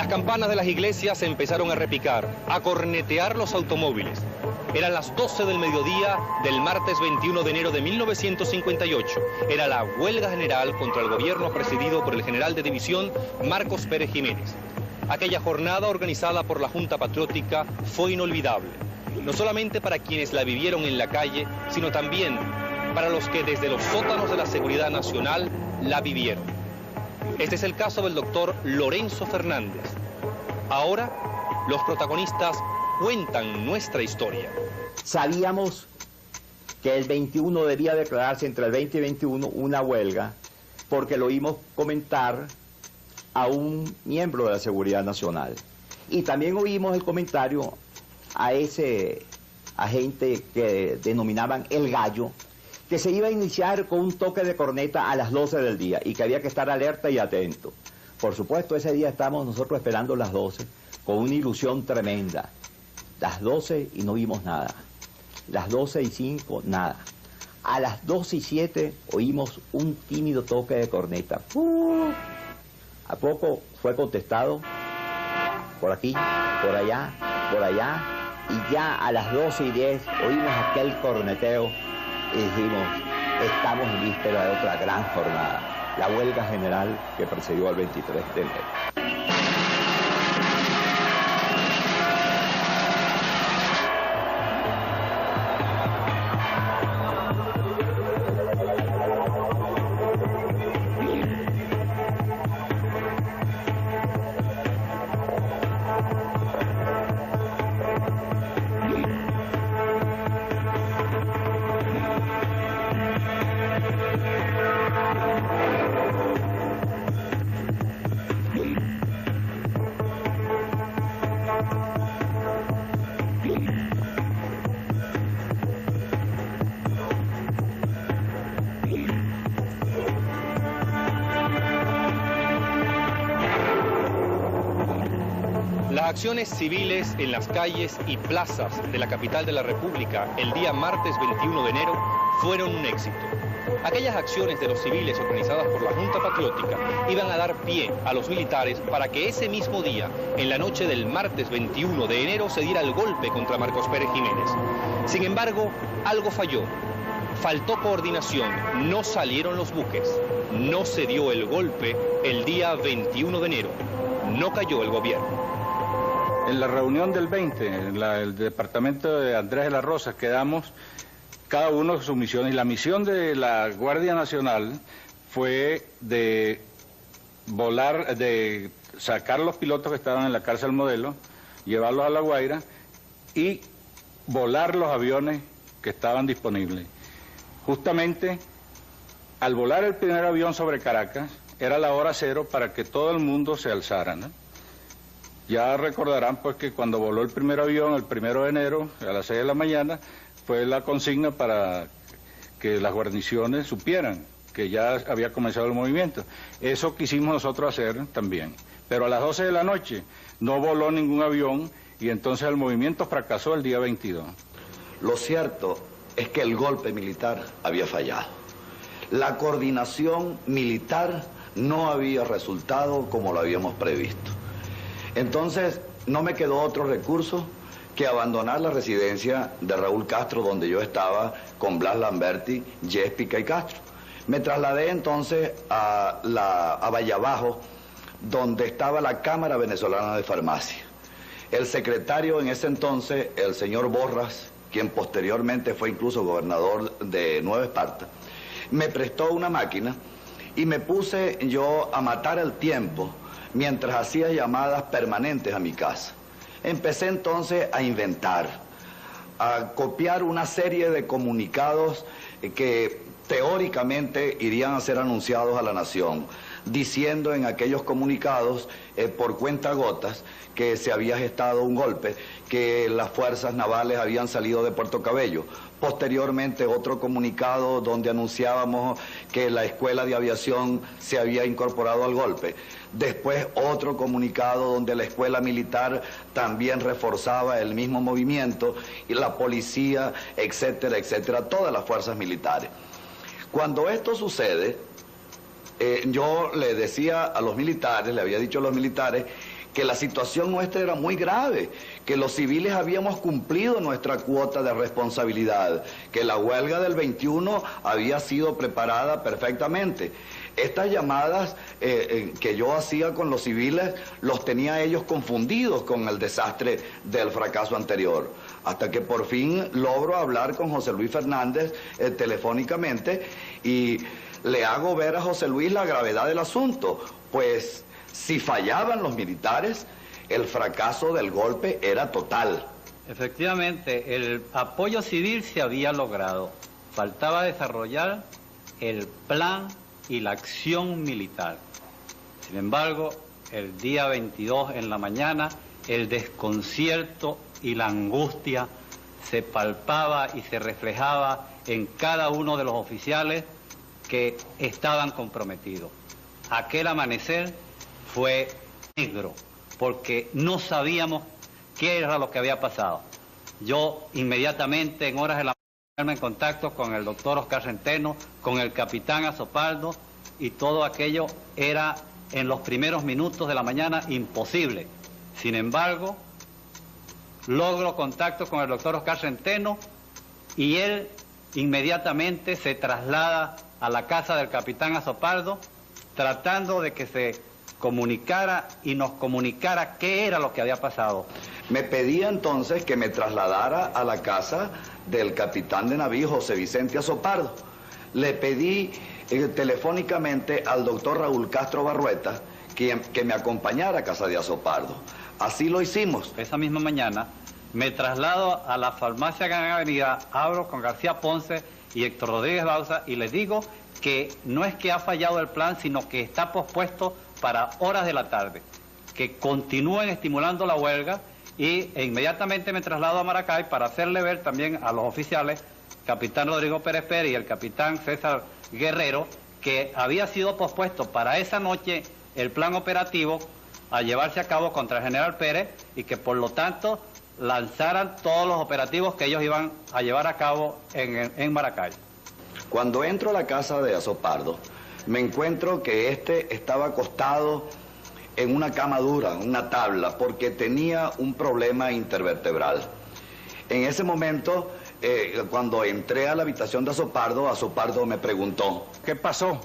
Las campanas de las iglesias empezaron a repicar, a cornetear los automóviles. Eran las 12 del mediodía del martes 21 de enero de 1958. Era la huelga general contra el gobierno presidido por el general de división Marcos Pérez Jiménez. Aquella jornada organizada por la Junta Patriótica fue inolvidable, no solamente para quienes la vivieron en la calle, sino también para los que desde los sótanos de la Seguridad Nacional la vivieron. Este es el caso del doctor Lorenzo Fernández. Ahora, los protagonistas cuentan nuestra historia. Sabíamos que el 21 debía declararse entre el 20 y 21 una huelga, porque lo oímos comentar a un miembro de la Seguridad Nacional. Y también oímos el comentario a ese agente que denominaban el Gallo, que se iba a iniciar con un toque de corneta a las 12 del día y que había que estar alerta y atento. Por supuesto, ese día estábamos nosotros esperando las 12 con una ilusión tremenda. Las 12 y no vimos nada. Las 12:05, nada. A las 12:07 oímos un tímido toque de corneta. A poco fue contestado por aquí, por allá, y ya a las 12:10 oímos aquel corneteo y dijimos, estamos en víspera de otra gran jornada, la huelga general que precedió al 23 de enero. Las acciones civiles en las calles y plazas de la capital de la República el día martes 21 de enero fueron un éxito. Aquellas acciones de los civiles organizadas por la Junta Patriótica iban a dar pie a los militares para que ese mismo día, en la noche del martes 21 de enero, se diera el golpe contra Marcos Pérez Jiménez. Sin embargo, algo falló. Faltó coordinación, no salieron los buques, no se dio el golpe el día 21 de enero, no cayó el gobierno. En la reunión del 20, en el departamento de Andrés de la Rosa, quedamos cada uno con su misión, y la misión de la Guardia Nacional fue de volar, de sacar los pilotos que estaban en la cárcel Modelo, llevarlos a La Guaira y volar los aviones que estaban disponibles. Justamente, al volar el primer avión sobre Caracas, era la hora cero para que todo el mundo se alzara, ¿no? Ya recordarán pues que cuando voló el primer avión, el 1 de enero, a las 6 de la mañana, fue la consigna para que las guarniciones supieran que ya había comenzado el movimiento. Eso quisimos nosotros hacer también. Pero a las 12 de la noche no voló ningún avión y entonces el movimiento fracasó el día 22. Lo cierto es que el golpe militar había fallado. La coordinación militar no había resultado como lo habíamos previsto. Entonces, no me quedó otro recurso que abandonar la residencia de Raúl Castro, donde yo estaba con Blas Lamberti, Yéspica y Castro. Me trasladé entonces a Valle Abajo, donde estaba la Cámara Venezolana de Farmacia. El secretario en ese entonces, el señor Borras, quien posteriormente fue incluso gobernador de Nueva Esparta, me prestó una máquina y me puse yo a matar el tiempo mientras hacía llamadas permanentes a mi casa. Empecé entonces a inventar, a copiar una serie de comunicados que teóricamente irían a ser anunciados a la nación, diciendo en aquellos comunicados por cuentagotas que se había gestado un golpe, que las fuerzas navales habían salido de Puerto Cabello. Posteriormente otro comunicado donde anunciábamos que la escuela de aviación se había incorporado al golpe. Después otro comunicado donde la escuela militar también reforzaba el mismo movimiento, y la policía, etcétera, etcétera, todas las fuerzas militares. Cuando esto sucede, yo le decía a los militares, le había dicho a los militares que la situación nuestra era muy grave, que los civiles habíamos cumplido nuestra cuota de responsabilidad, que la huelga del 21 había sido preparada perfectamente. Estas llamadas que yo hacía con los civiles los tenía ellos confundidos con el desastre del fracaso anterior, hasta que por fin logro hablar con José Luis Fernández telefónicamente y le hago ver a José Luis la gravedad del asunto, pues si fallaban los militares, el fracaso del golpe era total. Efectivamente, el apoyo civil se había logrado. Faltaba desarrollar el plan y la acción militar. Sin embargo, el día 22 en la mañana, el desconcierto y la angustia se palpaba y se reflejaba en cada uno de los oficiales que estaban comprometidos. Aquel amanecer fue negro, porque no sabíamos qué era lo que había pasado. Yo inmediatamente, en horas de la mañana, en contacto con el doctor Oscar Centeno, con el capitán Azzopardo, y todo aquello era, en los primeros minutos de la mañana, imposible. Sin embargo, logro contacto con el doctor Oscar Centeno, y él inmediatamente se traslada a la casa del capitán Azzopardo, tratando de que se comunicara y nos comunicara qué era lo que había pasado. Me pedía entonces que me trasladara a la casa del capitán de navío José Vicente Azzopardo. Le pedí telefónicamente al doctor Raúl Castro Barrueta que me acompañara a casa de Azzopardo. Así lo hicimos. Esa misma mañana me traslado a la farmacia Gran Avenida, hablo con García Ponce y Héctor Rodríguez Bauza y les digo que no es que ha fallado el plan, sino que está pospuesto para horas de la tarde, que continúen estimulando la huelga e inmediatamente me traslado a Maracay para hacerle ver también a los oficiales, capitán Rodrigo Pérez Pérez y el capitán César Guerrero, que había sido pospuesto para esa noche el plan operativo a llevarse a cabo contra el general Pérez y que por lo tanto lanzaran todos los operativos que ellos iban a llevar a cabo en Maracay. Cuando entro a la casa de Azzopardo, me encuentro que estaba acostado en una cama dura, una tabla, porque tenía un problema intervertebral. En ese momento, cuando entré a la habitación de Azzopardo me preguntó: ¿qué pasó?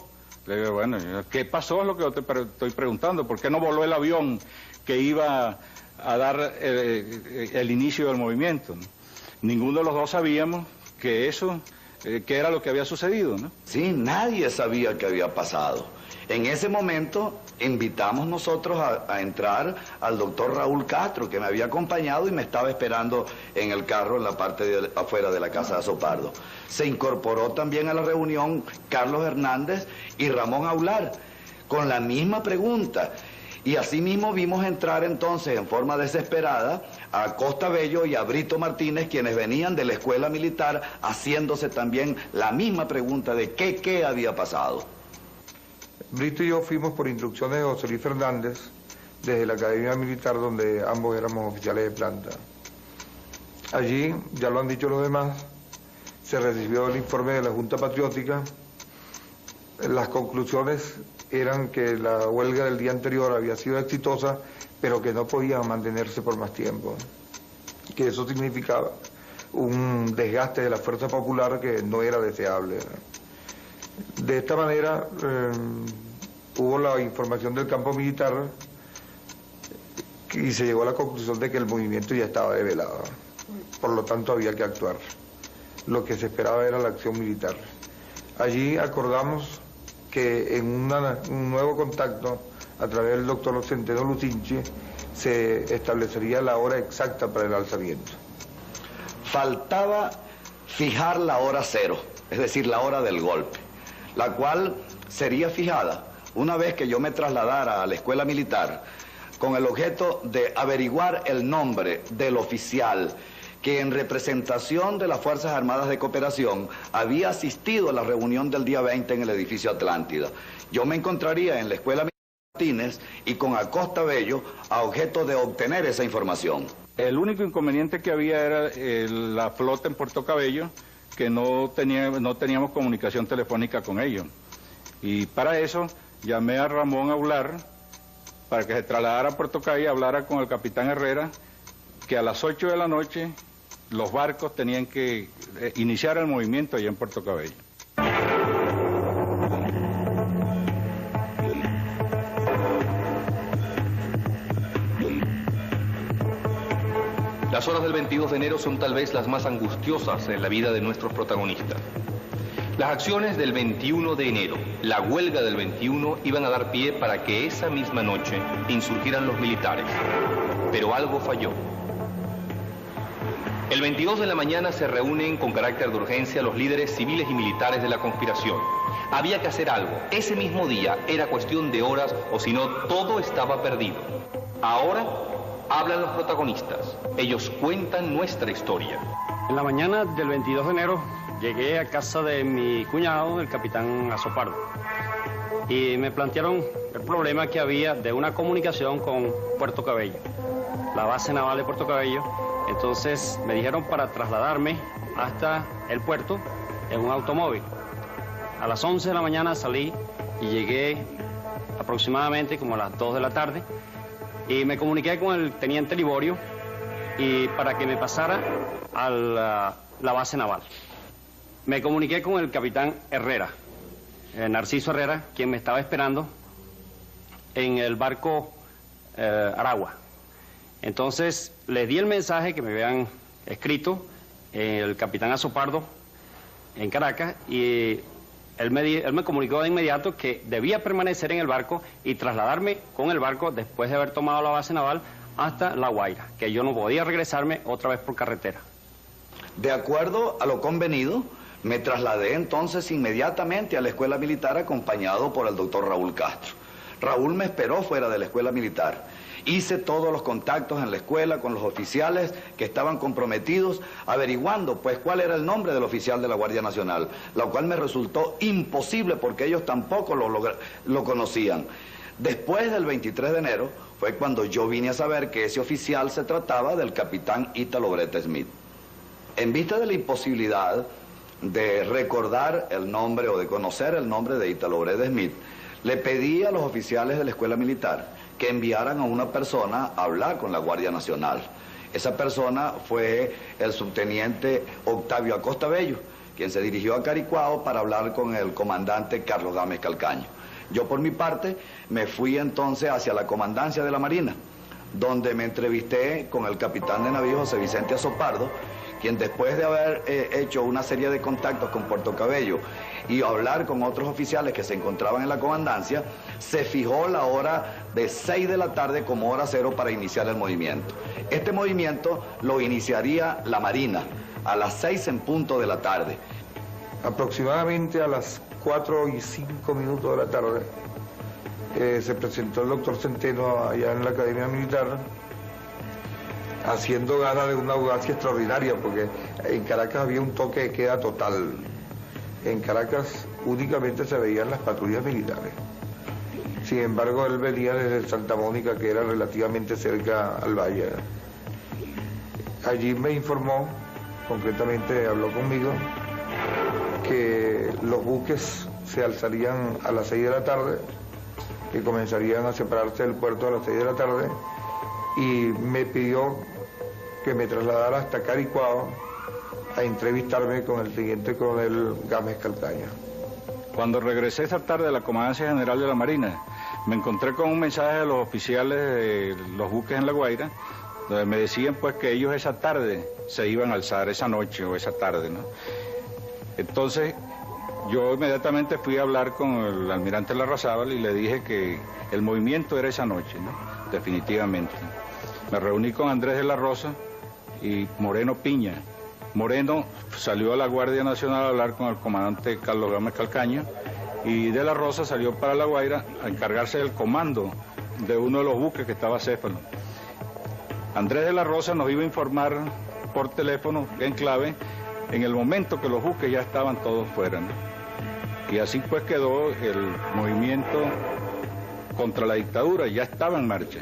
Le digo, bueno, ¿qué pasó? Es lo que yo te estoy preguntando. ¿Por qué no voló el avión que iba a dar el inicio del movimiento, ¿no? Ninguno de los dos sabíamos que eso, que era lo que había sucedido, ¿no? Sí, nadie sabía qué había pasado. En ese momento invitamos nosotros a entrar al doctor Raúl Castro, que me había acompañado y me estaba esperando en el carro en la parte afuera de la casa de Azzopardo. Se incorporó también a la reunión Carlos Hernández y Ramón Aular, con la misma pregunta. Y asimismo vimos entrar entonces en forma desesperada a Costa Bello y a Brito Martínez, quienes venían de la escuela militar, haciéndose también la misma pregunta de qué había pasado. Brito y yo fuimos por instrucciones de José Luis Fernández desde la Academia Militar, donde ambos éramos oficiales de planta. Allí, ya lo han dicho los demás, se recibió el informe de la Junta Patriótica. Las conclusiones eran que la huelga del día anterior había sido exitosa, pero que no podía mantenerse por más tiempo, que eso significaba un desgaste de la fuerza popular que no era deseable. De esta manera hubo la información del campo militar y se llegó a la conclusión de que el movimiento ya estaba develado, por lo tanto había que actuar. Lo que se esperaba era la acción militar. Allí acordamos que en un nuevo contacto a través del doctor Centeno Lucinchi se establecería la hora exacta para el alzamiento. Faltaba fijar la hora cero, es decir, la hora del golpe, la cual sería fijada una vez que yo me trasladara a la escuela militar con el objeto de averiguar el nombre del oficial que en representación de las Fuerzas Armadas de Cooperación había asistido a la reunión del día 20 en el edificio Atlántida. Yo me encontraría en la escuela Martínez y con Acosta Bello a objeto de obtener esa información. El único inconveniente que había era la flota en Puerto Cabello, que no teníamos comunicación telefónica con ellos. Y para eso llamé a Ramón Aular para que se trasladara a Puerto Cabello y hablara con el capitán Herrera, que a las 8 de la noche los barcos tenían que iniciar el movimiento allá en Puerto Cabello. Las horas del 22 de enero son tal vez las más angustiosas en la vida de nuestros protagonistas. Las acciones del 21 de enero, la huelga del 21, iban a dar pie para que esa misma noche insurgieran los militares. Pero algo falló. El 22 de la mañana se reúnen con carácter de urgencia los líderes civiles y militares de la conspiración. Había que hacer algo. Ese mismo día era cuestión de horas o si no todo estaba perdido. Ahora hablan los protagonistas. Ellos cuentan nuestra historia. En la mañana del 22 de enero llegué a casa de mi cuñado, el capitán Azopardo, y me plantearon el problema que había de una comunicación con Puerto Cabello, la base naval de Puerto Cabello. Entonces me dijeron para trasladarme hasta el puerto en un automóvil. A las 11 de la mañana salí y llegué aproximadamente como a las 2 de la tarde y me comuniqué con el teniente Liborio y para que me pasara a la base naval. Me comuniqué con el capitán Herrera, Narciso Herrera, quien me estaba esperando en el barco Aragua. Entonces le di el mensaje que me habían escrito el capitán Azopardo en Caracas y él me comunicó de inmediato que debía permanecer en el barco y trasladarme con el barco después de haber tomado la base naval hasta La Guaira, que yo no podía regresarme otra vez por carretera. De acuerdo a lo convenido, me trasladé entonces inmediatamente a la escuela militar acompañado por el doctor Raúl Castro. Raúl me esperó fuera de la escuela militar. Hice todos los contactos en la escuela con los oficiales que estaban comprometidos, averiguando pues cuál era el nombre del oficial de la Guardia Nacional, lo cual me resultó imposible porque ellos tampoco lo conocían. Después del 23 de enero fue cuando yo vine a saber que ese oficial se trataba del capitán Ítalo Brett Smith. En vista de la imposibilidad de recordar el nombre o de conocer el nombre de Ítalo Brett Smith, le pedí a los oficiales de la escuela militar que enviaran a una persona a hablar con la Guardia Nacional. Esa persona fue el subteniente Octavio Acosta Bello, quien se dirigió a Caricuao para hablar con el comandante Carlos Gámez Calcaño. Yo por mi parte me fui entonces hacia la comandancia de la Marina, donde me entrevisté con el capitán de navío José Vicente Azopardo, quien después de haber hecho una serie de contactos con Puerto Cabello y hablar con otros oficiales que se encontraban en la comandancia, se fijó la hora de 6 de la tarde como hora cero para iniciar el movimiento. Este movimiento lo iniciaría la Marina a las 6 en punto de la tarde. Aproximadamente a las 4:05 de la tarde se presentó el doctor Centeno allá en la Academia Militar, haciendo gala de una audacia extraordinaria, porque en Caracas había un toque de queda total. En Caracas únicamente se veían las patrullas militares. Sin embargo, él venía desde Santa Mónica, que era relativamente cerca al valle. Allí me informó, concretamente habló conmigo, que los buques se alzarían a las 6 de la tarde, que comenzarían a separarse del puerto a las 6 de la tarde, y me pidió que me trasladara hasta Caricuao a entrevistarme con el teniente coronel Gámez Calcaño. Cuando regresé esa tarde a la Comandancia General de la Marina, me encontré con un mensaje de los oficiales de los buques en La Guaira, donde me decían pues que ellos esa tarde se iban a alzar, esa noche o esa tarde, ¿no? Entonces yo inmediatamente fui a hablar con el almirante Larrazábal y le dije que el movimiento era esa noche, ¿no? Definitivamente. Me reuní con Andrés de la Rosa y Moreno Piña. Moreno salió a la Guardia Nacional a hablar con el comandante Carlos Gámez Calcaño y de la Rosa salió para La Guaira a encargarse del comando de uno de los buques que estaba Céfalo. Andrés de la Rosa nos iba a informar por teléfono en clave en el momento que los buques ya estaban todos fuera, ¿no? Y así pues quedó el movimiento contra la dictadura, ya estaba en marcha.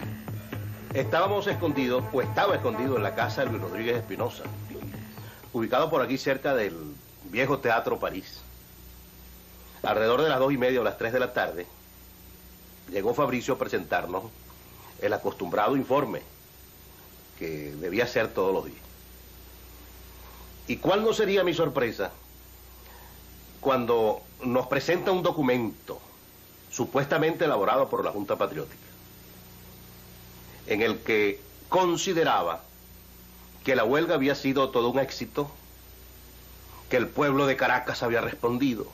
Estábamos escondidos, o estaba escondido en la casa de Luis Rodríguez Espinosa, ubicado por aquí cerca del viejo Teatro París. Alrededor de las 2:30 o las 3 de la tarde, llegó Fabricio a presentarnos el acostumbrado informe que debía hacer todos los días. ¿Y cuál no sería mi sorpresa cuando nos presenta un documento supuestamente elaborado por la Junta Patriótica, en el que consideraba que la huelga había sido todo un éxito, que el pueblo de Caracas había respondido,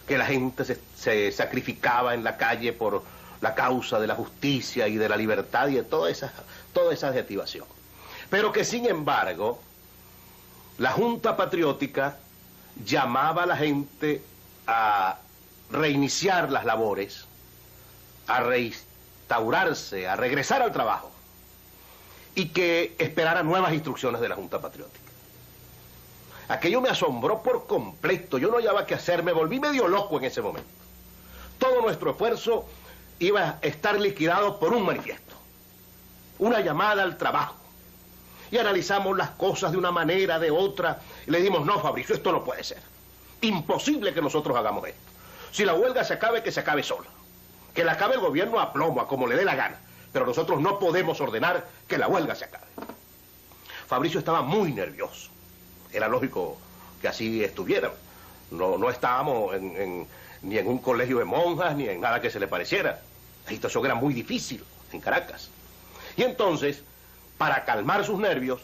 que la gente se sacrificaba en la calle por la causa de la justicia y de la libertad y de toda esa adjetivación. Pero que sin embargo, la Junta Patriótica llamaba a la gente a reiniciar las labores, a reinstaurarse, a regresar al trabajo, y que esperara nuevas instrucciones de la Junta Patriótica. Aquello me asombró por completo, yo no hallaba qué hacer, me volví medio loco en ese momento. Todo nuestro esfuerzo iba a estar liquidado por un manifiesto, una llamada al trabajo. Y analizamos las cosas de una manera, de otra, y le dimos, no, Fabricio, esto no puede ser. Imposible que nosotros hagamos esto. Si la huelga se acabe, que se acabe sola. Que la acabe el gobierno a plomo, a como le dé la gana. Pero nosotros no podemos ordenar que la huelga se acabe. Fabricio estaba muy nervioso. Era lógico que así estuviera. No estábamos ni en un colegio de monjas, ni en nada que se le pareciera. La situación era muy difícil en Caracas. Y entonces, para calmar sus nervios,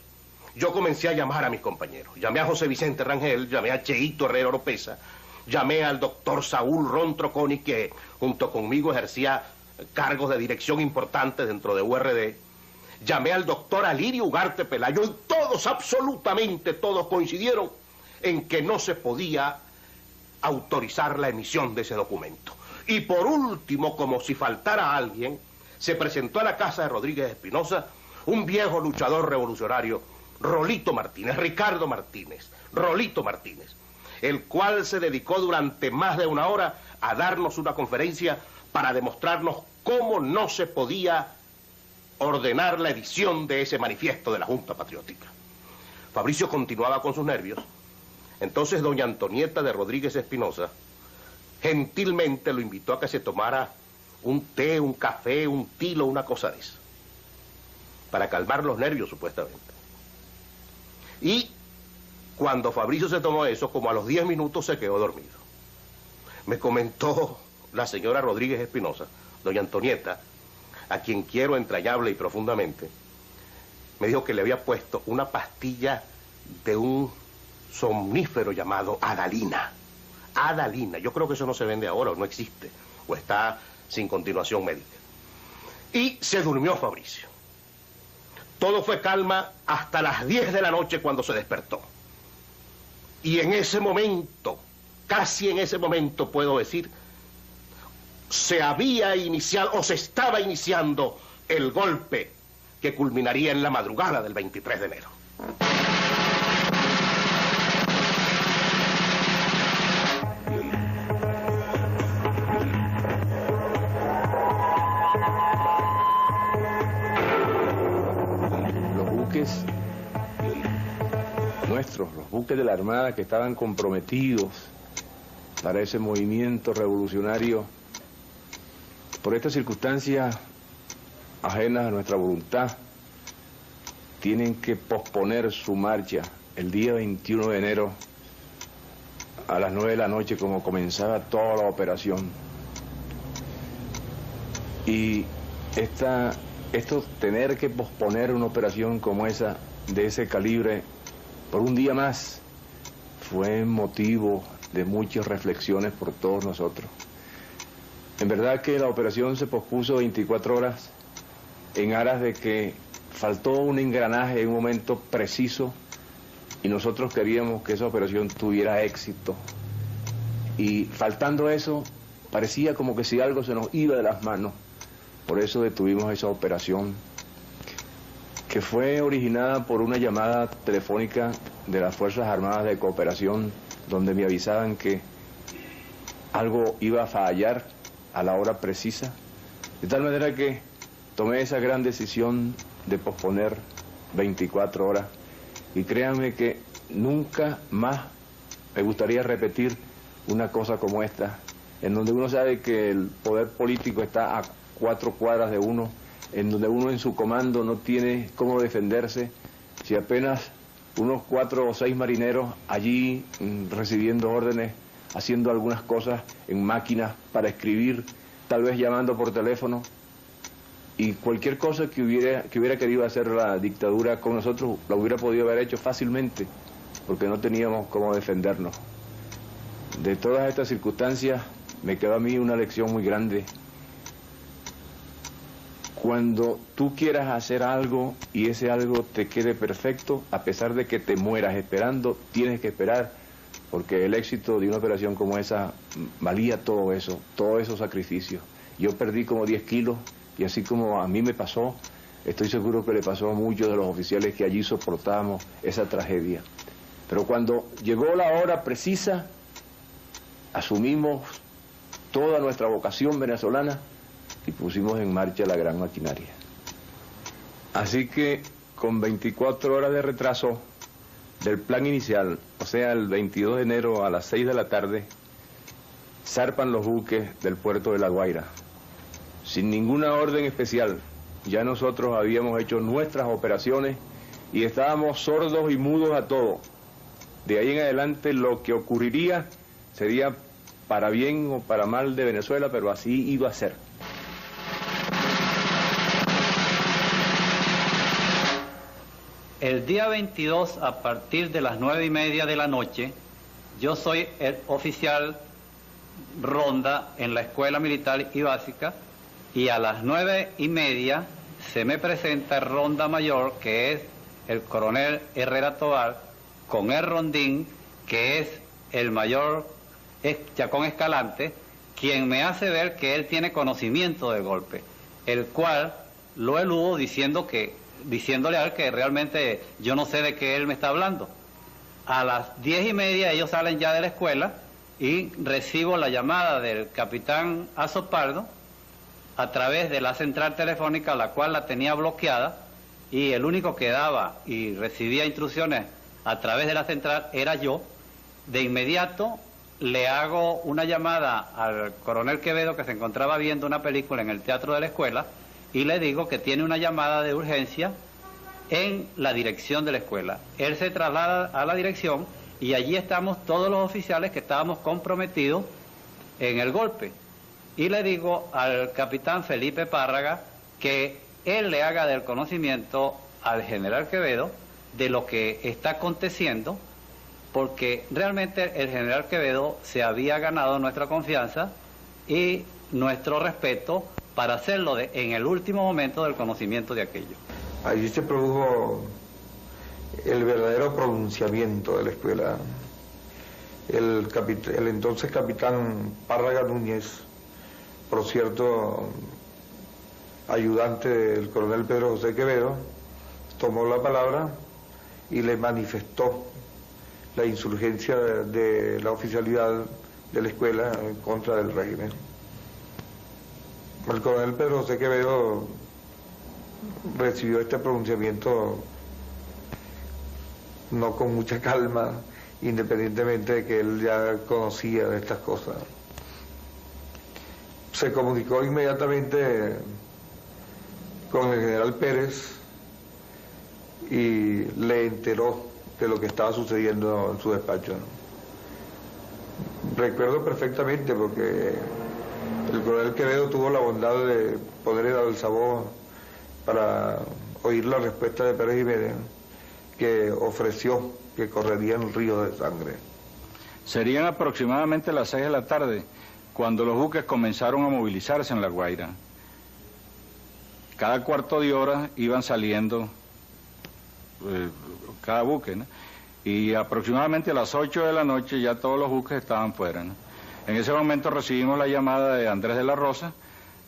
yo comencé a llamar a mis compañeros. Llamé a José Vicente Rangel, llamé a Cheito Herrera Oropesa, llamé al doctor Saúl Ron Troconi, que junto conmigo ejercía cargos de dirección importantes dentro de URD. Llamé al doctor Alirio Ugarte Pelayo y todos, absolutamente todos, coincidieron en que no se podía autorizar la emisión de ese documento. Y por último, como si faltara alguien, se presentó a la casa de Rodríguez Espinosa un viejo luchador revolucionario, Rolito Martínez, Ricardo Martínez, Rolito Martínez, el cual se dedicó durante más de una hora a darnos una conferencia para demostrarnos cómo no se podía ordenar la edición de ese manifiesto de la Junta Patriótica. Fabricio continuaba con sus nervios. Entonces doña Antonieta de Rodríguez Espinosa gentilmente lo invitó a que se tomara un té, un café, un tilo, una cosa de eso, para calmar los nervios, supuestamente. Y cuando Fabricio se tomó eso, como a los 10 minutos se quedó dormido. Me comentó la señora Rodríguez Espinosa, doña Antonieta, a quien quiero entrañable y profundamente, me dijo que le había puesto una pastilla de un somnífero llamado Adalina. Adalina, yo creo que eso no se vende ahora, o no existe, o está sin continuación médica. Y se durmió Fabricio. Todo fue calma hasta las 10 de la noche cuando se despertó. Y en ese momento, casi en ese momento puedo decir, se había iniciado o se estaba iniciando el golpe que culminaría en la madrugada del 23 de enero. Los buques de la Armada que estaban comprometidos para ese movimiento revolucionario, por estas circunstancias ajenas a nuestra voluntad, tienen que posponer su marcha el día 21 de enero a las 9 de la noche, como comenzaba toda la operación. Y esto tener que posponer una operación como esa, de ese calibre, por un día más, fue motivo de muchas reflexiones por todos nosotros. En verdad que la operación se pospuso 24 horas en aras de que faltó un engranaje en un momento preciso y nosotros queríamos que esa operación tuviera éxito. Y faltando eso, parecía como que si algo se nos iba de las manos. Por eso detuvimos esa operación, que fue originada por una llamada telefónica de las Fuerzas Armadas de Cooperación, donde me avisaban que algo iba a fallar a la hora precisa, de tal manera que tomé esa gran decisión de posponer 24 horas, y créanme que nunca más me gustaría repetir una cosa como esta, en donde uno sabe que el poder político está a 4 cuadras de uno en donde uno en su comando no tiene cómo defenderse, si apenas unos 4 o 6 marineros allí recibiendo órdenes, haciendo algunas cosas en máquinas para escribir, tal vez llamando por teléfono, y cualquier cosa que hubiera querido hacer la dictadura con nosotros, la hubiera podido haber hecho fácilmente, porque no teníamos cómo defendernos. De todas estas circunstancias me quedó a mí una lección muy grande. Cuando tú quieras hacer algo y ese algo te quede perfecto, a pesar de que te mueras esperando, tienes que esperar, porque el éxito de una operación como esa valía todo eso, todos esos sacrificios. Yo perdí como 10 kilos y así como a mí me pasó, estoy seguro que le pasó a muchos de los oficiales que allí soportábamos esa tragedia. Pero cuando llegó la hora precisa, asumimos toda nuestra vocación venezolana y pusimos en marcha la gran maquinaria. Así que con 24 horas de retraso del plan inicial, o sea, el 22 de enero a las 6 de la tarde, zarpan los buques del puerto de La Guaira. Sin ninguna orden especial, ya nosotros habíamos hecho nuestras operaciones y estábamos sordos y mudos a todo. De ahí en adelante lo que ocurriría sería para bien o para mal de Venezuela, pero así iba a ser. El día 22, a partir de las 9:30 de la noche, yo soy el oficial ronda en la Escuela Militar y Básica, y a las 9:30 se me presenta el ronda mayor, que es el coronel Herrera Tobar, con el rondín, que es el mayor Chacón Escalante, quien me hace ver que él tiene conocimiento del golpe, el cual lo eludo diciéndole a él que realmente yo no sé de qué él me está hablando. A las 10:30 ellos salen ya de la escuela y recibo la llamada del capitán Azopardo a través de la central telefónica, la cual la tenía bloqueada, y el único que daba y recibía instrucciones a través de la central era yo. De inmediato le hago una llamada al coronel Quevedo, que se encontraba viendo una película en el teatro de la escuela, y le digo que tiene una llamada de urgencia en la dirección de la escuela. Él se traslada a la dirección y allí estamos todos los oficiales que estábamos comprometidos en el golpe. Y le digo al capitán Felipe Párraga que él le haga del conocimiento al general Quevedo de lo que está aconteciendo, porque realmente el general Quevedo se había ganado nuestra confianza y nuestro respeto para hacerlo en el último momento del conocimiento de aquello. Allí se produjo el verdadero pronunciamiento de la escuela. El entonces capitán Párraga Núñez, por cierto, ayudante del coronel Pedro José Quevedo, tomó la palabra y le manifestó la insurgencia de la oficialidad de la escuela en contra del régimen. El coronel Pedro José Quevedo recibió este pronunciamiento no con mucha calma, independientemente de que él ya conocía de estas cosas. Se comunicó inmediatamente con el general Pérez y le enteró de lo que estaba sucediendo en su despacho. Recuerdo perfectamente porque el coronel Quevedo tuvo la bondad de poner el altavoz para oír la respuesta de Pérez Jiménez, que ofreció que correrían ríos de sangre. Serían aproximadamente las 6 de la tarde cuando los buques comenzaron a movilizarse en La Guaira. Cada cuarto de hora iban saliendo cada buque, ¿no? Y aproximadamente a las 8 de la noche ya todos los buques estaban fuera, ¿no? En ese momento recibimos la llamada de Andrés de la Rosa,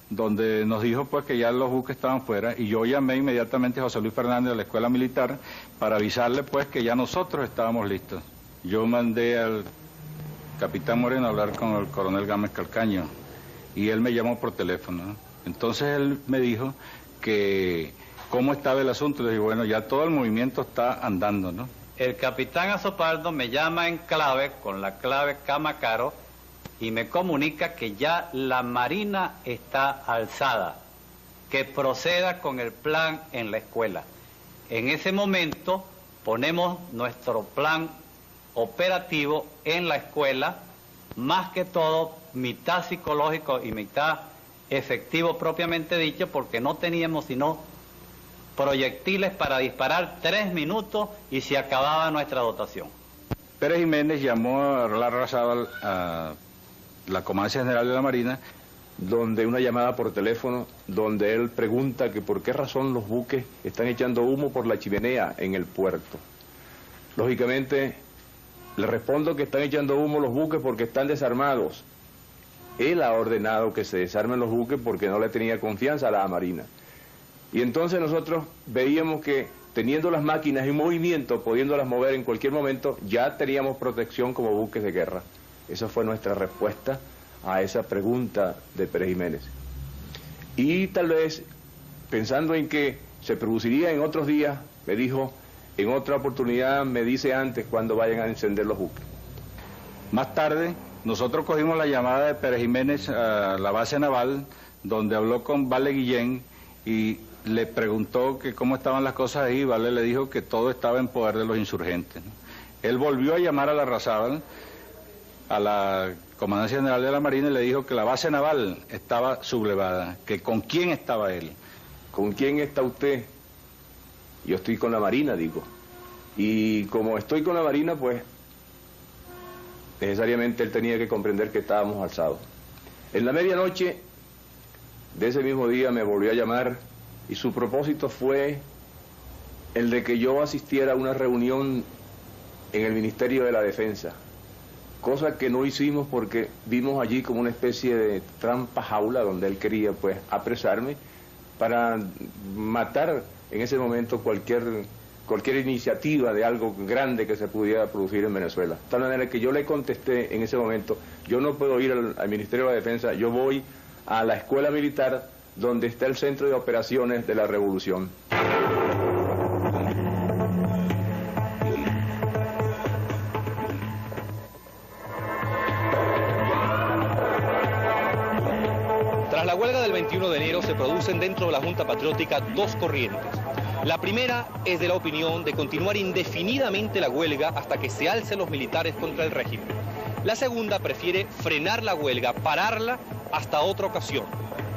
donde nos dijo pues que ya los buques estaban fuera, y yo llamé inmediatamente a José Luis Fernández de la Escuela Militar para avisarle pues que ya nosotros estábamos listos. Yo mandé al capitán Moreno a hablar con el coronel Gámez Calcaño y él me llamó por teléfono, ¿no? Entonces él me dijo que cómo estaba el asunto. Le dije, bueno, ya todo el movimiento está andando, ¿no? El capitán Azopardo me llama en clave, con la clave Camacaro, y me comunica que ya la marina está alzada que proceda con el plan en la escuela. En ese momento ponemos nuestro plan operativo en la escuela, más que todo mitad psicológico y mitad efectivo propiamente dicho, porque no teníamos sino proyectiles para disparar 3 minutos y se acababa nuestra dotación. Pérez Jiménez llamó a Larrazábal a la Comandancia General de la Marina, donde una llamada por teléfono, donde él pregunta que por qué razón los buques están echando humo por la chimenea en el puerto. Lógicamente, le respondo que están echando humo los buques porque están desarmados. Él ha ordenado que se desarmen los buques porque no le tenía confianza a la Marina. Y entonces nosotros veíamos que teniendo las máquinas en movimiento, pudiéndolas mover en cualquier momento, ya teníamos protección como buques de guerra. Esa fue nuestra respuesta a esa pregunta de Pérez Jiménez. Y tal vez, pensando en que se produciría en otros días, me dijo, en otra oportunidad me dice antes cuando vayan a encender los buques. Más tarde, nosotros cogimos la llamada de Pérez Jiménez a la base naval, donde habló con Vale Guillén y le preguntó que cómo estaban las cosas ahí. Vale le dijo que todo estaba en poder de los insurgentes, ¿no? Él volvió a llamar a Larrazábal, a la Comandancia General de la Marina, y le dijo que la base naval estaba sublevada, que con quién estaba él. ¿Con quién está usted? Yo estoy con la Marina, digo. Y como estoy con la Marina, pues necesariamente él tenía que comprender que estábamos alzados. En la medianoche de ese mismo día me volvió a llamar y su propósito fue el de que yo asistiera a una reunión en el Ministerio de la Defensa, cosa que no hicimos porque vimos allí como una especie de trampa jaula donde él quería pues apresarme para matar en ese momento cualquier iniciativa de algo grande que se pudiera producir en Venezuela. De tal manera que yo le contesté en ese momento, yo no puedo ir al Ministerio de la Defensa, yo voy a la escuela militar donde está el centro de operaciones de la revolución. Tras la huelga del 21 de enero se producen dentro de la Junta Patriótica dos corrientes. La primera es de la opinión de continuar indefinidamente la huelga hasta que se alcen los militares contra el régimen. La segunda prefiere frenar la huelga, pararla hasta otra ocasión.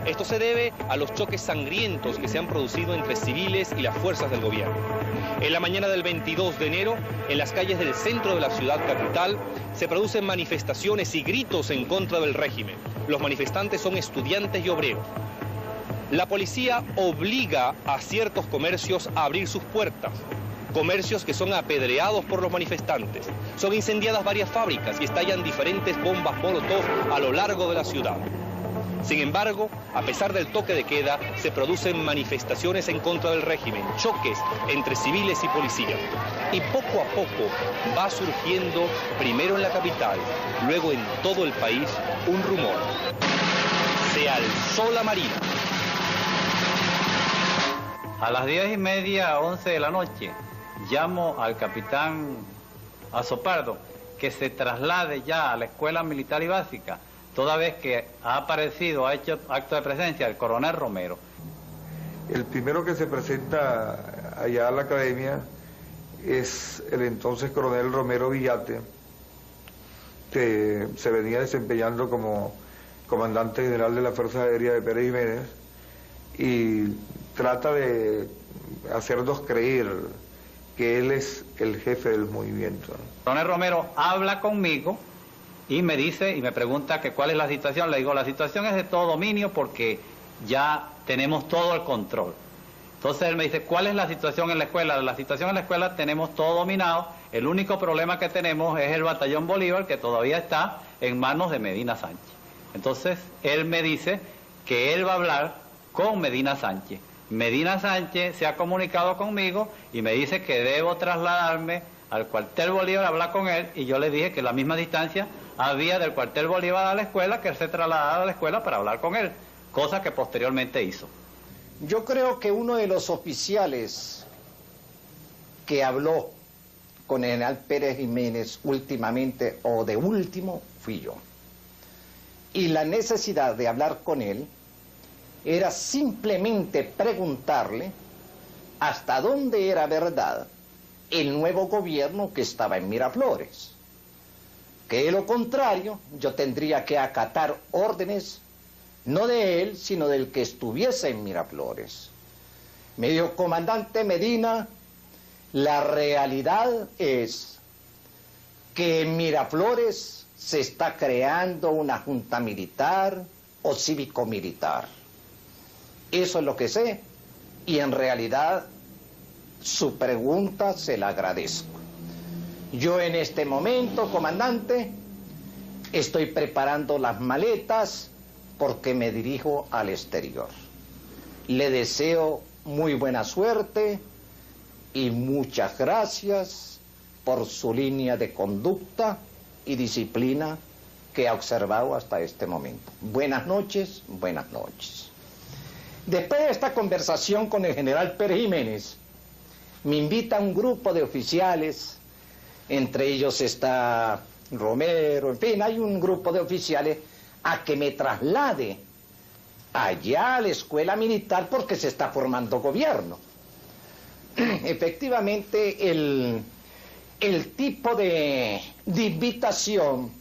Esto se debe a los choques sangrientos que se han producido entre civiles y las fuerzas del gobierno. En la mañana del 22 de enero, en las calles del centro de la ciudad capital, se producen manifestaciones y gritos en contra del régimen. Los manifestantes son estudiantes y obreros. La policía obliga a ciertos comercios a abrir sus puertas. Comercios que son apedreados por los manifestantes. Son incendiadas varias fábricas y estallan diferentes bombas molotov a lo largo de la ciudad. Sin embargo, a pesar del toque de queda, se producen manifestaciones en contra del régimen, choques entre civiles y policías. Y poco a poco va surgiendo, primero en la capital, luego en todo el país, un rumor. Se alzó la Marina. A las 10:30, 11 de la noche, llamo al capitán Azopardo que se traslade ya a la Escuela Militar y Básica, toda vez que ha hecho acto de presencia el coronel Romero. El primero que se presenta allá a la academia es el entonces coronel Romero Villate, que se venía desempeñando como comandante general de la Fuerza Aérea de Pérez Jiménez, y trata de hacernos creer que él es el jefe del movimiento. Coronel Romero habla conmigo y me dice y me pregunta que cuál es la situación. Le digo, la situación es de todo dominio porque ya tenemos todo el control. Entonces él me dice, ¿cuál es la situación en la escuela? La situación en la escuela tenemos todo dominado. El único problema que tenemos es el batallón Bolívar, que todavía está en manos de Medina Sánchez. Entonces él me dice que él va a hablar con Medina Sánchez. Medina Sánchez se ha comunicado conmigo y me dice que debo trasladarme al cuartel Bolívar a hablar con él, y yo le dije que la misma distancia había del cuartel Bolívar a la escuela, que él se trasladara a la escuela para hablar con él, cosa que posteriormente hizo. Yo creo que uno de los oficiales que habló con el general Pérez Jiménez últimamente, o de último, fui yo. Y la necesidad de hablar con él era simplemente preguntarle hasta dónde era verdad el nuevo gobierno que estaba en Miraflores. Que de lo contrario, yo tendría que acatar órdenes, no de él, sino del que estuviese en Miraflores. Me dijo, comandante Medina, la realidad es que en Miraflores se está creando una junta militar o cívico-militar. Eso es lo que sé, y en realidad su pregunta se la agradezco. Yo en este momento, comandante, estoy preparando las maletas porque me dirijo al exterior. Le deseo muy buena suerte y muchas gracias por su línea de conducta y disciplina que ha observado hasta este momento. Buenas noches, buenas noches. Después de esta conversación con el general Pérez Jiménez, me invita un grupo de oficiales, entre ellos está Romero, en fin, hay un grupo de oficiales, a que me traslade allá a la escuela militar porque se está formando gobierno. Efectivamente, el tipo de invitación,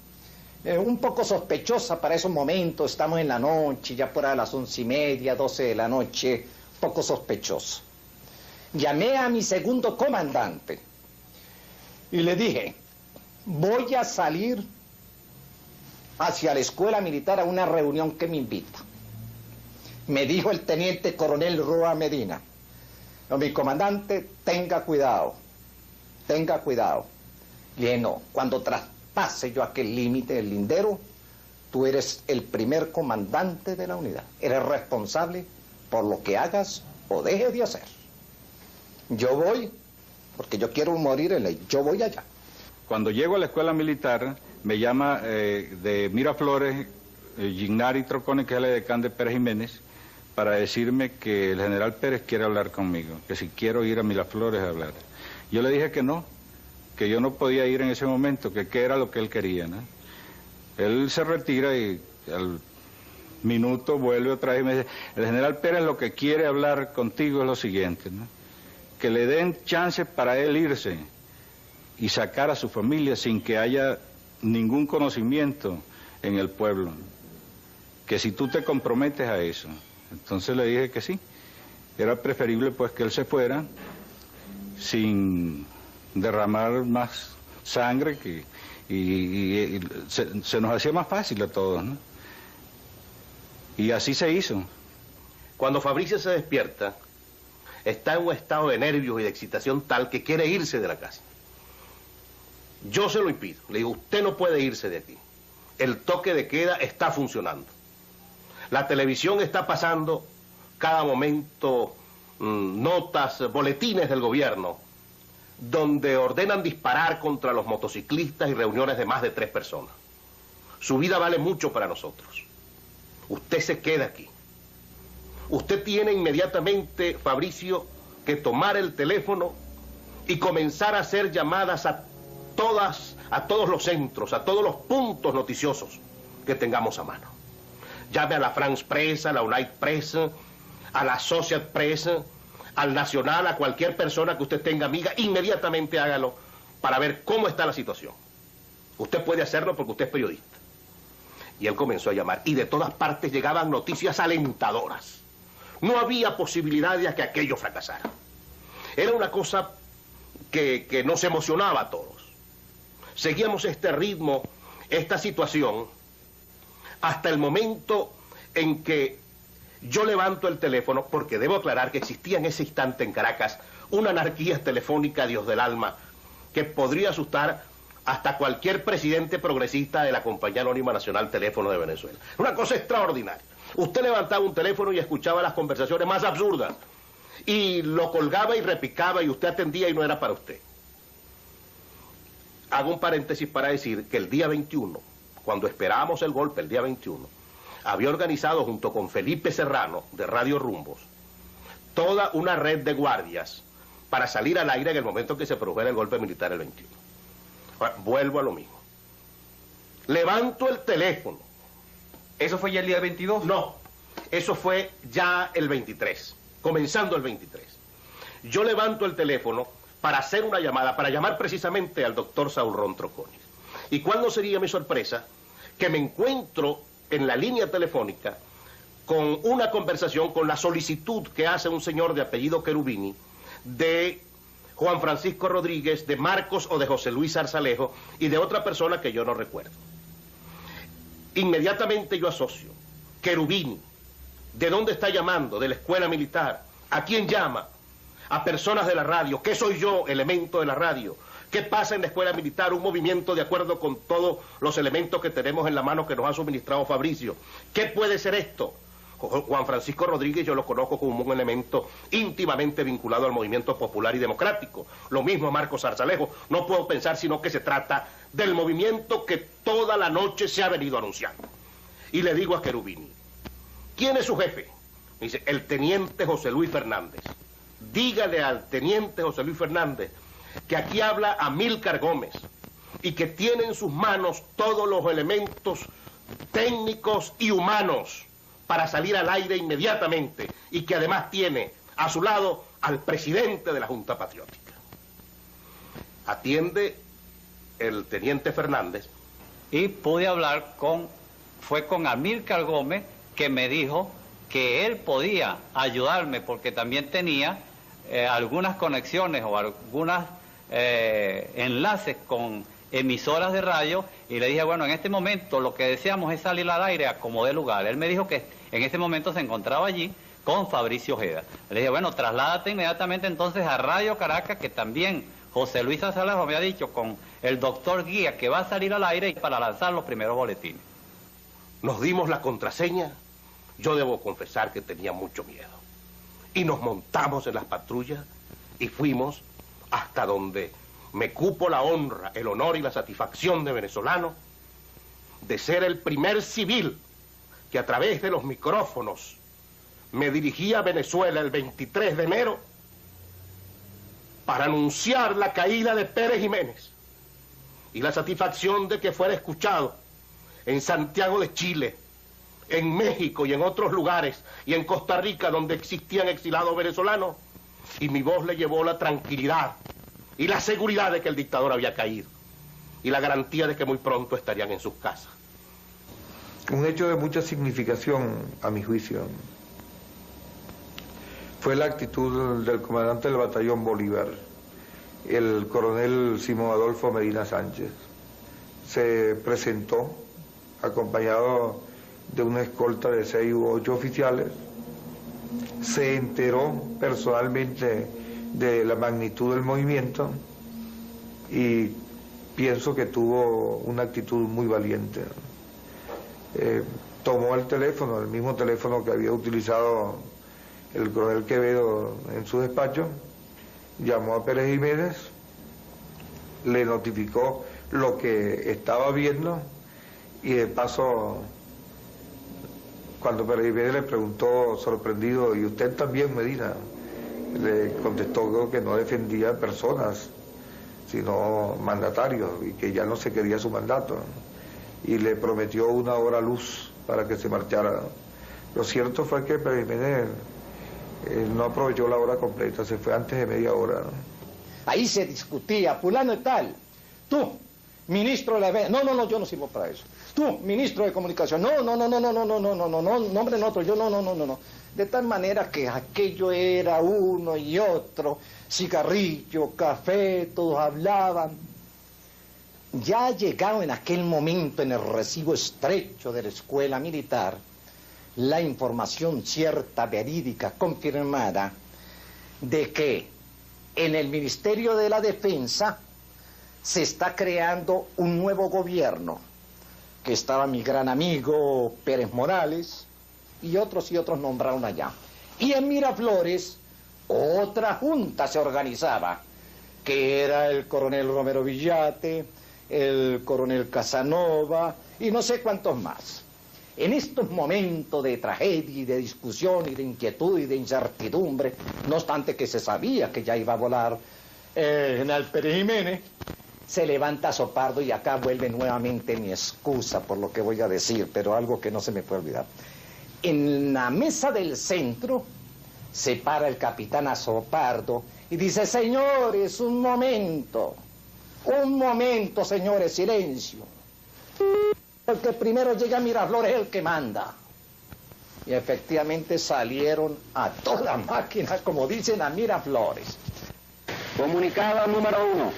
un poco sospechosa para esos momentos, estamos en la noche, ya por a las 11:30, 12 de la noche, poco sospechoso. Llamé a mi segundo comandante y le dije, voy a salir hacia la escuela militar a una reunión que me invita. Me dijo el teniente coronel Roa Medina, no, mi comandante, tenga cuidado, tenga cuidado. Le dije, no, cuando traspase yo aquel límite del lindero, tú eres el primer comandante de la unidad. Eres responsable por lo que hagas o dejes de hacer. Yo voy, porque yo quiero morir en ley, yo voy allá. Cuando llego a la escuela militar, me llama de Miraflores Gignari Trocone, que es el edecán de Pérez Jiménez, para decirme que el general Pérez quiere hablar conmigo, que si quiero ir a Miraflores a hablar. Yo le dije que no, que yo no podía ir en ese momento, que qué era lo que él quería, ¿no? Él se retira y al minuto vuelve otra vez y me dice, el general Pérez lo que quiere hablar contigo es lo siguiente, ¿no? Que le den chance para él irse y sacar a su familia sin que haya ningún conocimiento en el pueblo, que si tú te comprometes a eso. Entonces le dije que sí, era preferible pues que él se fuera sin derramar más sangre y se nos hacía más fácil a todos, ¿no? Y así se hizo. Cuando Fabricio se despierta, está en un estado de nervios y de excitación tal que quiere irse de la casa. Yo se lo impido. Le digo, usted no puede irse de aquí. El toque de queda está funcionando. La televisión está pasando cada momento notas, boletines del gobierno, donde ordenan disparar contra los motociclistas y reuniones de más de 3 personas. Su vida vale mucho para nosotros. Usted se queda aquí. Usted tiene inmediatamente, Fabricio, que tomar el teléfono y comenzar a hacer llamadas a todos los centros, a todos los puntos noticiosos que tengamos a mano. Llame a la France Press, a la United Press, a la Associated Press, al Nacional, a cualquier persona que usted tenga amiga, inmediatamente hágalo para ver cómo está la situación. Usted puede hacerlo porque usted es periodista. Y él comenzó a llamar, y de todas partes llegaban noticias alentadoras. No había posibilidad de que aquello fracasara. Era una cosa que nos emocionaba a todos. Seguíamos este ritmo, esta situación, hasta el momento en que yo levanto el teléfono, porque debo aclarar que existía en ese instante en Caracas una anarquía telefónica, Dios del alma, que podría asustar hasta cualquier presidente progresista de la Compañía Anónima Nacional Teléfono de Venezuela. Una cosa extraordinaria. Usted levantaba un teléfono y escuchaba las conversaciones más absurdas, y lo colgaba y repicaba, y usted atendía y no era para usted. Hago un paréntesis para decir que el día 21, cuando esperábamos el golpe, el día 21, había organizado junto con Felipe Serrano, de Radio Rumbos, toda una red de guardias para salir al aire en el momento que se produjera el golpe militar el 21. Ahora, vuelvo a lo mismo. Levanto el teléfono. ¿Eso fue ya el día 22? No, Eso fue ya el 23, comenzando el 23. Yo levanto el teléfono para hacer una llamada, para llamar precisamente al doctor Saúl Ron Troconis. ¿Y cuándo sería mi sorpresa? Que me encuentro en la línea telefónica con una conversación, con la solicitud que hace un señor de apellido Cherubini, de Juan Francisco Rodríguez, de Marcos o de José Luis Zarzalejo y de otra persona que yo no recuerdo. Inmediatamente yo asocio Cherubini. ¿De dónde está llamando? De la escuela militar. ¿A quién llama? A personas de la radio. ¿Qué soy yo, elemento de la radio? ¿Qué pasa en la escuela militar? Un movimiento de acuerdo con todos los elementos que tenemos en la mano que nos ha suministrado Fabricio. ¿Qué puede ser esto? Juan Francisco Rodríguez yo lo conozco como un elemento íntimamente vinculado al movimiento popular y democrático. Lo mismo Marcos Zarzalejo. No puedo pensar sino que se trata del movimiento que toda la noche se ha venido anunciando. Y le digo a Cherubini, ¿quién es su jefe? Me dice, el teniente José Luis Fernández. Dígale al teniente José Luis Fernández que aquí habla Amílcar Gómez y que tiene en sus manos todos los elementos técnicos y humanos para salir al aire inmediatamente y que además tiene a su lado al presidente de la Junta Patriótica. Atiende el teniente Fernández. Y pude hablar fue con Amílcar Gómez, que me dijo que él podía ayudarme porque también tenía algunas conexiones o algunos enlaces con emisoras de radio, y le dije, bueno, en este momento lo que deseamos es salir al aire a como dé lugar. Él me dijo que en este momento se encontraba allí con Fabricio Ojeda. Le dije, bueno, trasládate inmediatamente entonces a Radio Caracas, que también José Luis Zarzalejo me ha dicho con el doctor Guía que va a salir al aire para lanzar los primeros boletines. Nos dimos la contraseña. Yo debo confesar que tenía mucho miedo. Y nos montamos en las patrullas y fuimos hasta donde me cupo la honra, el honor y la satisfacción de venezolano de ser el primer civil que a través de los micrófonos me dirigía a Venezuela el 23 de enero para anunciar la caída de Pérez Jiménez y la satisfacción de que fuera escuchado en Santiago de Chile, en México y en otros lugares, y en Costa Rica, donde existían exilados venezolanos, y mi voz le llevó la tranquilidad y la seguridad de que el dictador había caído, y la garantía de que muy pronto estarían en sus casas. Un hecho de mucha significación, a mi juicio, fue la actitud del comandante del batallón Bolívar, el coronel Simón Adolfo Medina Sánchez. Se presentó acompañado de una escolta de 6 u 8 oficiales, se enteró personalmente de la magnitud del movimiento y pienso que tuvo una actitud muy valiente. Tomó el teléfono, el mismo teléfono que había utilizado el coronel Quevedo en su despacho, llamó a Pérez Jiménez, le notificó lo que estaba viendo y de paso, cuando Pérez Jiménez le preguntó sorprendido, ¿y usted también, Medina? Le contestó que no defendía personas, sino mandatarios, y que ya no se quería su mandato, y le prometió 1 hora luz para que se marchara. Lo cierto fue que Pérez Jiménez no aprovechó la hora completa, se fue antes de media hora. Ahí se discutía, fulano y tal, tú, ministro de la defensa, no, yo no sirvo para eso. Tú, ministro de comunicación, no, nombre otro, yo no. De tal manera que aquello era uno y otro, cigarrillo, café, todos hablaban. Ya llegado en aquel momento en el recibo estrecho de la escuela militar, la información cierta, verídica, confirmada, de que en el Ministerio de la Defensa se está creando un nuevo gobierno, que estaba mi gran amigo Pérez Morales, y otros nombraron allá. Y en Miraflores, otra junta se organizaba, que era el coronel Romero Villate, el coronel Casanova, y no sé cuántos más. En estos momentos de tragedia y de discusión y de inquietud y de incertidumbre, no obstante que se sabía que ya iba a volar general Pérez Jiménez, se levanta Sopardo, y acá vuelve nuevamente mi excusa por lo que voy a decir, pero algo que no se me puede olvidar. En la mesa del centro se para el capitán Azopardo y dice: señores, un momento, señores, silencio. El que primero llega a Miraflores es el que manda. Y efectivamente salieron a toda máquina, como dicen, a Miraflores. Comunicado número 1.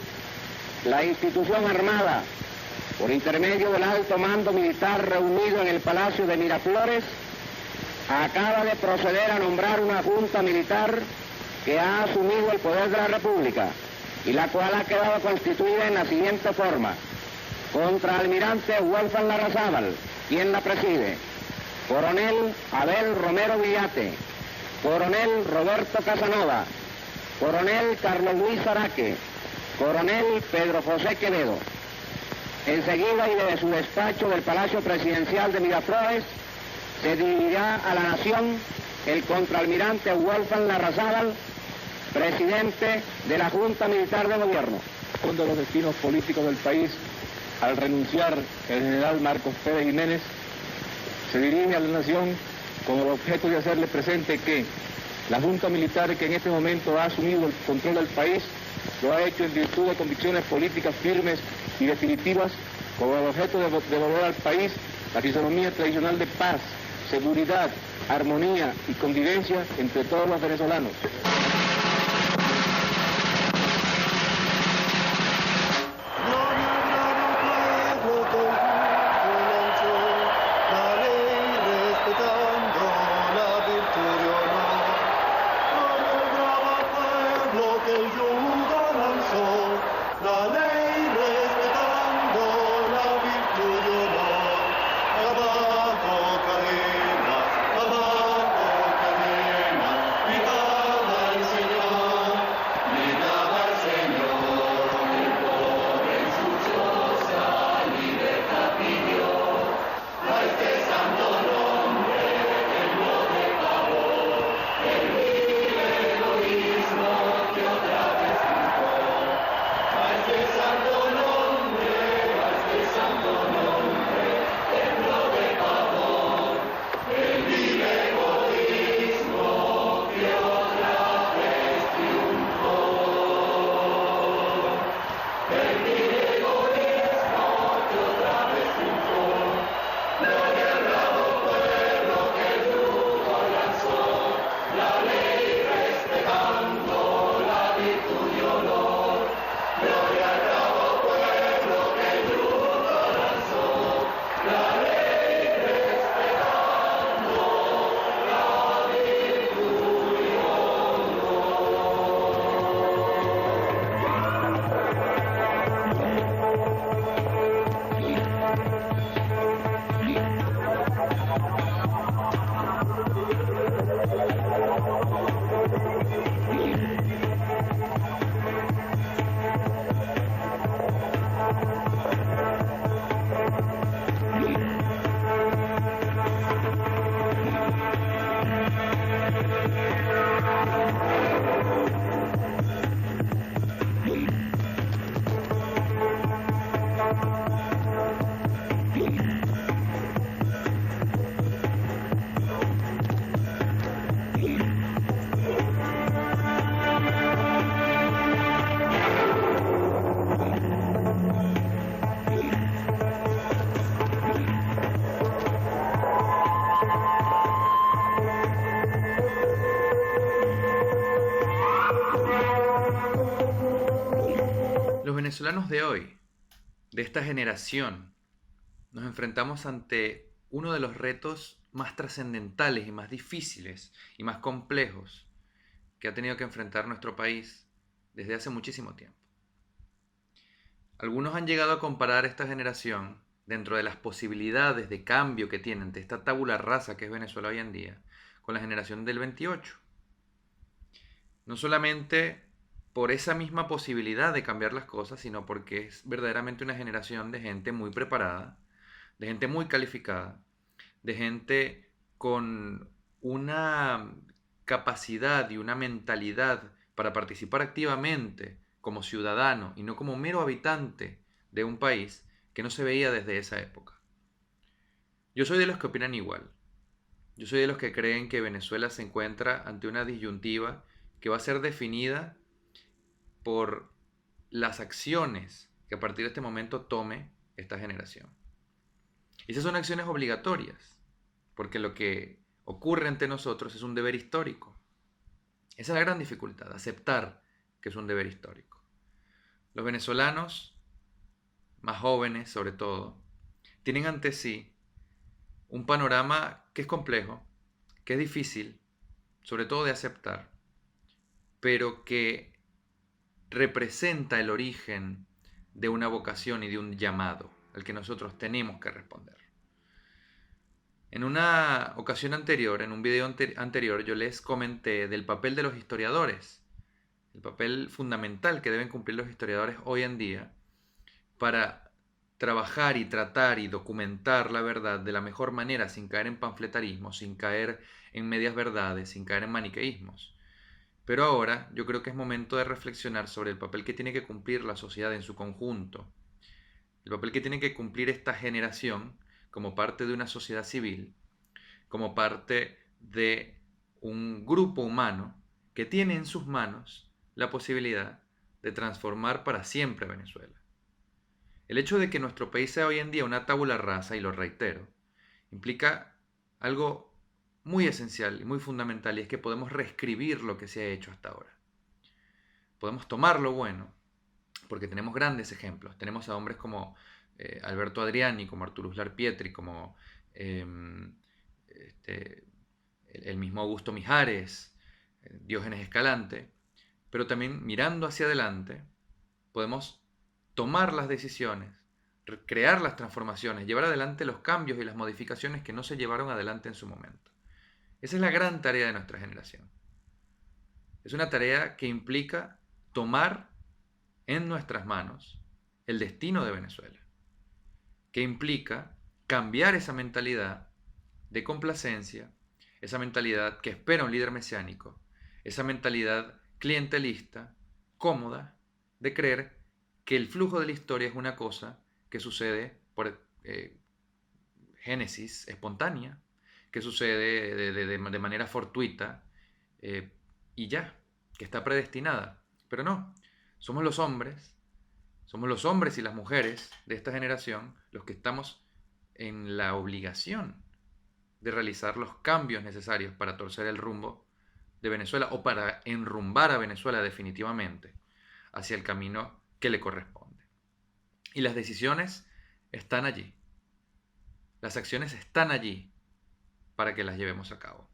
La institución armada, por intermedio del alto mando militar reunido en el Palacio de Miraflores, acaba de proceder a nombrar una junta militar que ha asumido el poder de la República y la cual ha quedado constituida en la siguiente forma. Contraalmirante Wolfgang Larrazábal, quien la preside. Coronel Abel Romero Villate. Coronel Roberto Casanova. Coronel Carlos Luis Araque. Coronel Pedro José Quevedo. Enseguida y desde su despacho del Palacio Presidencial de Miraflores se dirigirá a la nación el contraalmirante Wolfgang Larrazábal, presidente de la Junta Militar de Gobierno. Uno de los destinos políticos del país, al renunciar el general Marcos Pérez Jiménez, se dirige a la nación con el objeto de hacerle presente que la Junta Militar que en este momento ha asumido el control del país lo ha hecho en virtud de convicciones políticas firmes y definitivas con el objeto de devolver al país la fisonomía tradicional de paz, seguridad, armonía y convivencia entre todos los venezolanos. Los venezolanos de hoy, de esta generación, nos enfrentamos ante uno de los retos más trascendentales y más difíciles y más complejos que ha tenido que enfrentar nuestro país desde hace muchísimo tiempo. Algunos han llegado a comparar esta generación, dentro de las posibilidades de cambio que tiene ante esta tabula rasa que es Venezuela hoy en día, con la generación del 28. No solamente por esa misma posibilidad de cambiar las cosas, sino porque es verdaderamente una generación de gente muy preparada, de gente muy calificada, de gente con una capacidad y una mentalidad para participar activamente como ciudadano y no como mero habitante de un país que no se veía desde esa época. Yo soy de los que opinan igual. Yo soy de los que creen que Venezuela se encuentra ante una disyuntiva que va a ser definida por las acciones que a partir de este momento tome esta generación. Y esas son acciones obligatorias, porque lo que ocurre ante nosotros es un deber histórico. Esa es la gran dificultad, aceptar que es un deber histórico. Los venezolanos, más jóvenes sobre todo, tienen ante sí un panorama que es complejo, que es difícil, sobre todo de aceptar, pero que representa el origen de una vocación y de un llamado al que nosotros tenemos que responder. En una ocasión anterior, en un video anterior, yo les comenté del papel de los historiadores, el papel fundamental que deben cumplir los historiadores hoy en día para trabajar y tratar y documentar la verdad de la mejor manera, sin caer en panfletarismo, sin caer en medias verdades, sin caer en maniqueísmos. Pero ahora yo creo que es momento de reflexionar sobre el papel que tiene que cumplir la sociedad en su conjunto, el papel que tiene que cumplir esta generación como parte de una sociedad civil, como parte de un grupo humano que tiene en sus manos la posibilidad de transformar para siempre a Venezuela. El hecho de que nuestro país sea hoy en día una tabula rasa, y lo reitero, implica algo muy esencial y muy fundamental, y es que podemos reescribir lo que se ha hecho hasta ahora. Podemos tomar lo bueno, porque tenemos grandes ejemplos. Tenemos a hombres como Alberto Adriani, como Arturo Uslar Pietri, como el mismo Augusto Mijares, Diógenes Escalante, pero también mirando hacia adelante podemos tomar las decisiones, crear las transformaciones, llevar adelante los cambios y las modificaciones que no se llevaron adelante en su momento. Esa es la gran tarea de nuestra generación. Es una tarea que implica tomar en nuestras manos el destino de Venezuela, que implica cambiar esa mentalidad de complacencia, esa mentalidad que espera un líder mesiánico, esa mentalidad clientelista, cómoda, de creer que el flujo de la historia es una cosa que sucede por génesis espontánea, que sucede de manera fortuita y ya, que está predestinada. Pero no, somos los hombres y las mujeres de esta generación los que estamos en la obligación de realizar los cambios necesarios para torcer el rumbo de Venezuela o para enrumbar a Venezuela definitivamente hacia el camino que le corresponde. Y las decisiones están allí. Las acciones están allí para que las llevemos a cabo.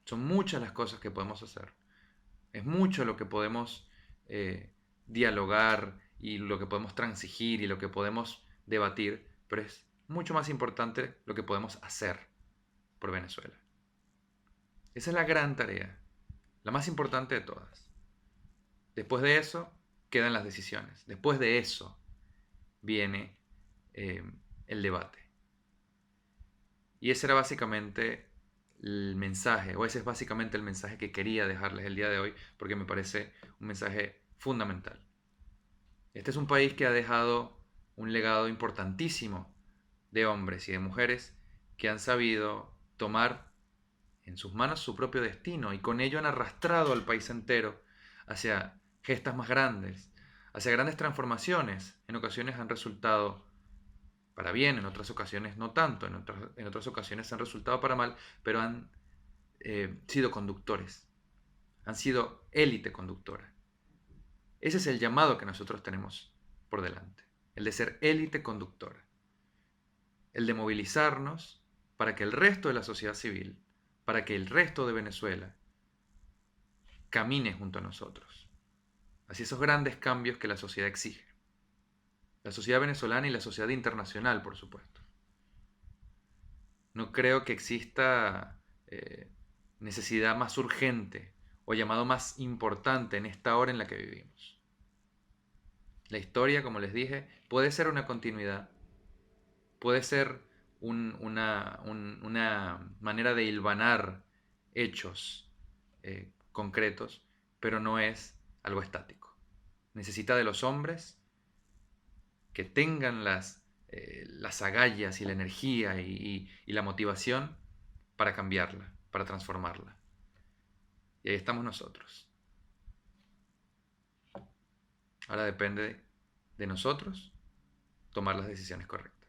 Son muchas las cosas que podemos hacer. Es mucho lo que podemos dialogar y lo que podemos transigir y lo que podemos debatir, pero es mucho más importante lo que podemos hacer por Venezuela. Esa es la gran tarea, la más importante de todas. Después de eso quedan las decisiones. Después de eso viene el debate. Y ese era básicamente el mensaje, o ese es básicamente el mensaje que quería dejarles el día de hoy, porque me parece un mensaje fundamental. Este es un país que ha dejado un legado importantísimo de hombres y de mujeres que han sabido tomar en sus manos su propio destino y con ello han arrastrado al país entero hacia gestas más grandes, hacia grandes transformaciones. En ocasiones han resultado para bien, en otras ocasiones no tanto, en otras ocasiones han resultado para mal, pero han sido conductores, han sido élite conductora. Ese es el llamado que nosotros tenemos por delante, el de ser élite conductora, el de movilizarnos para que el resto de la sociedad civil, para que el resto de Venezuela camine junto a nosotros, hacia esos grandes cambios que la sociedad exige. La sociedad venezolana y la sociedad internacional, por supuesto. No creo que exista necesidad más urgente o llamado más importante en esta hora en la que vivimos. La historia, como les dije, puede ser una continuidad, puede ser una manera de hilvanar hechos concretos, pero no es algo estático. Necesita de los hombres que tengan las agallas y la energía y la motivación para cambiarla, para transformarla. Y ahí estamos nosotros. Ahora depende de nosotros tomar las decisiones correctas.